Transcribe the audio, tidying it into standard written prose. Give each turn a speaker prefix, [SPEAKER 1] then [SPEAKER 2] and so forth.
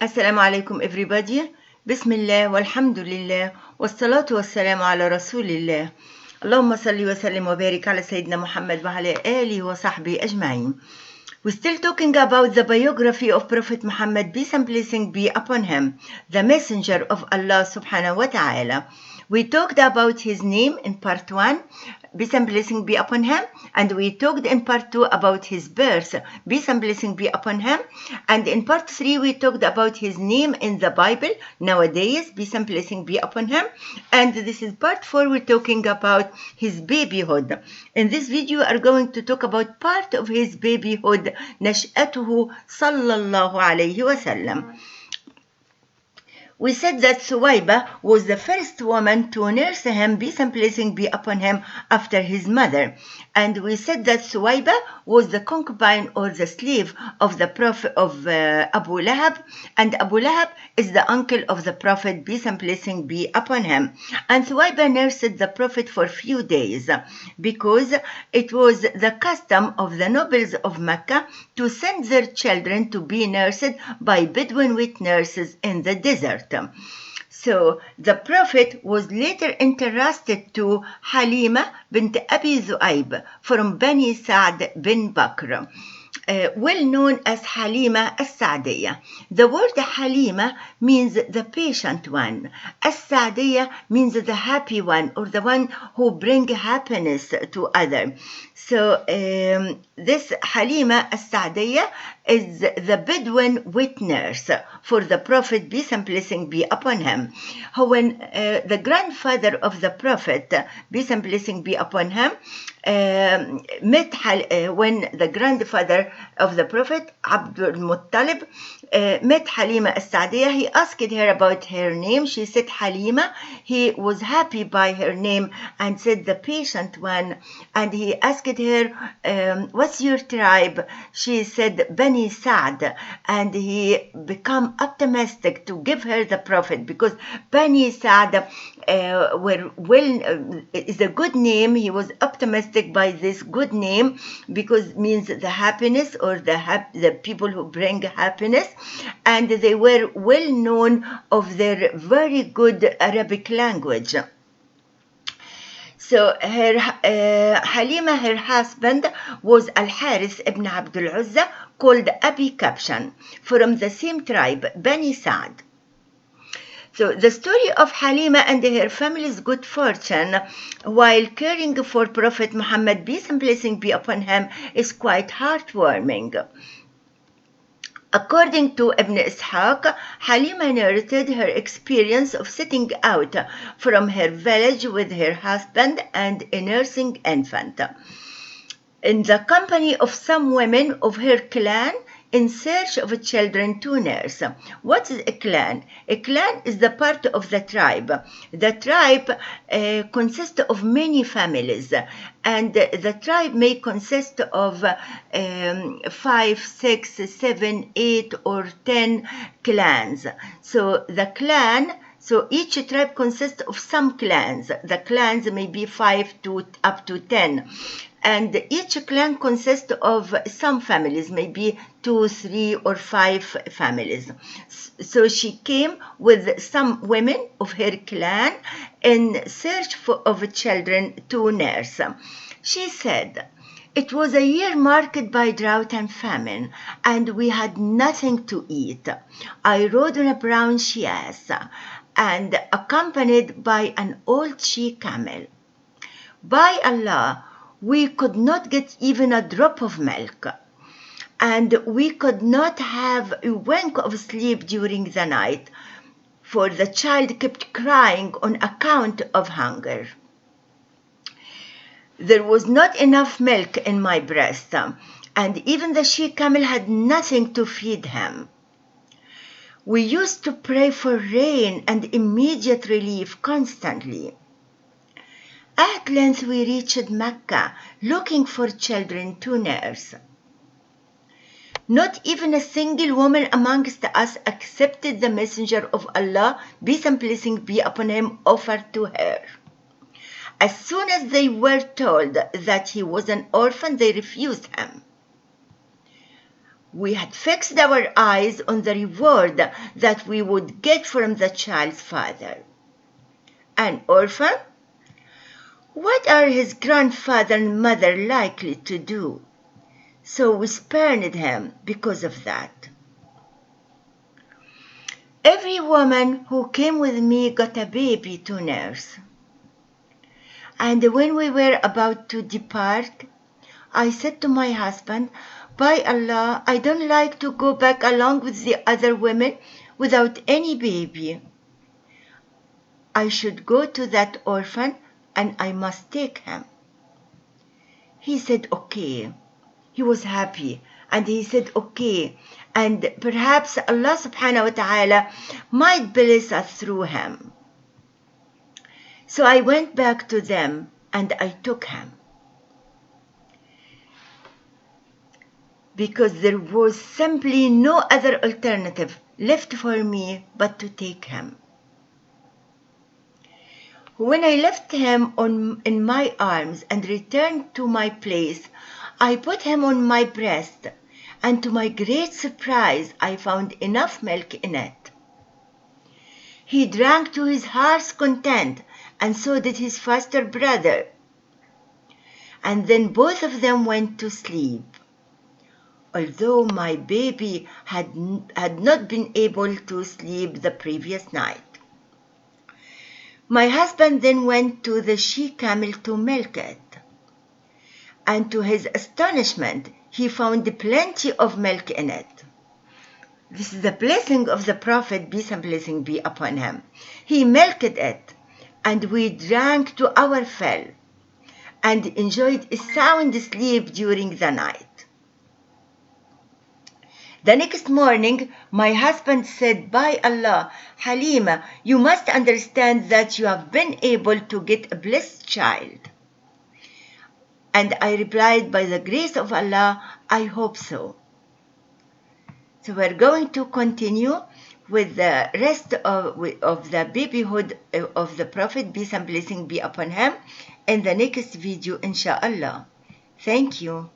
[SPEAKER 1] Assalamu alaikum everybody. Bismillah walhamdulillah wassalatu wassalamu ala rasulillah. Allahumma salli wa sallim wa barik ala Sayyidina Muhammad wa ala alihi wa sahbihi ajma'in. We're still talking about the biography of Prophet Muhammad, peace and blessing be upon him, the messenger of Allah subhanahu wa ta'ala. We talked about his name in part 1, peace and blessing be upon him, and we talked in part 2 about his birth, peace and blessing be upon him, and in part 3 we talked about his name in the Bible nowadays, peace and blessing be upon him, and this is part 4. We're talking about his babyhood. In this video we are going to talk about part of his babyhood, نشأته صلى الله عليه وسلم. We said that Thwaybah was the first woman to nurse him, peace and blessing be upon him, after his mother. And we said that Thwaybah was the concubine or the slave of the Prophet of Abu Lahab, and Abu Lahab is the uncle of the Prophet, peace and blessing be upon him. And Thwaybah nursed the Prophet for a few days because it was the custom of the nobles of Mecca to send their children to be nursed by Bedouin wet nurses in the desert. So the Prophet was later entrusted to Halimah bint Abi Dhuaib from Bani Sa bin Bakr, well known as Halimah As Sa'diyah. The word Halimah means the patient one. As Sa'diyah means the happy one, or the one who brings happiness to others. So this Halimah As Sa'diyah is the Bedouin witness for the Prophet, peace and blessing be upon him. When the grandfather of the Prophet, peace and blessing be upon him, met when the grandfather of the Prophet, Abdul Muttalib, met Halimah As Sa'diyah, he asked her about her name. She said Halimah. He was happy by her name and said the patient one. And he asked her, what's your tribe? She said Bani Sa, and he became optimistic to give her the Prophet because Bani Sa were is a good name. He was optimistic by this good name because it means the happiness or the people who bring happiness, and they were well known of their very good Arabic language. So her Haleemah, her husband, was Al-Harith bin Abdul Uzza, called Abi Kabshah, from the same tribe, Bani Sa. So the story of Haleemah and her family's good fortune while caring for Prophet Muhammad, peace and blessing be upon him, is quite heartwarming. According to Ibn Ishaq, Haleemah narrated her experience of setting out from her village with her husband and a nursing infant, in the company of some women of her clan, in search of children to nurse. What is a clan? A clan is the part of the tribe. The tribe consists of many families, and the tribe may consist of 5, 6, 7, 8, or 10 clans. So the clan, so each tribe consists of some clans. The clans may be 5 to up to 10. And each clan consists of some families, maybe 2, 3, or 5 families. So she came with some women of her clan in search of children to nurse. She said, "It was a year marked by drought and famine, and we had nothing to eat. I rode on a brown she-ass and accompanied by an old she-camel. By Allah, we could not get even a drop of milk, and we could not have a wink of sleep during the night, for the child kept crying on account of hunger. There was not enough milk in my breast, and even the she-camel had nothing to feed him. We used to pray for rain and immediate relief constantly. At length we reached Mecca, looking for children to nurse. Not even a single woman amongst us accepted the messenger of Allah, peace and blessing be upon him, offered to her. As soon as they were told that he was an orphan, they refused him. we had fixed our eyes on the reward that we would get from the child's father. An orphan? What are his grandfather and mother likely to do? So we spurned him because of that. Every woman who came with me got a baby to nurse. And when we were about to depart, I said to my husband, by Allah, I don't like to go back along with the other women without any baby. I should go to that orphan and I must take him. He said, okay. He was happy and he said, okay. And perhaps Allah subhanahu wa ta'ala might bless us through him. So I went back to them and I took him. Because there was simply no other alternative left for me but to take him. When I left him in my arms and returned to my place, I put him on my breast, and to my great surprise, I found enough milk in it. He drank to his heart's content, and so did his foster brother. And then both of them went to sleep, although my baby had not been able to sleep the previous night. My husband then went to the she-camel to milk it, and to his astonishment, he found plenty of milk in it. This is the blessing of the Prophet, peace and blessing be upon him. He milked it, and we drank to our fill, and enjoyed a sound sleep during the night. The next morning, my husband said, by Allah, Haleemah, you must understand that you have been able to get a blessed child. And I replied, by the grace of Allah, I hope so. So we're going to continue with the rest of the babyhood of the Prophet, peace and blessing be upon him, in the next video, inshallah. Thank you.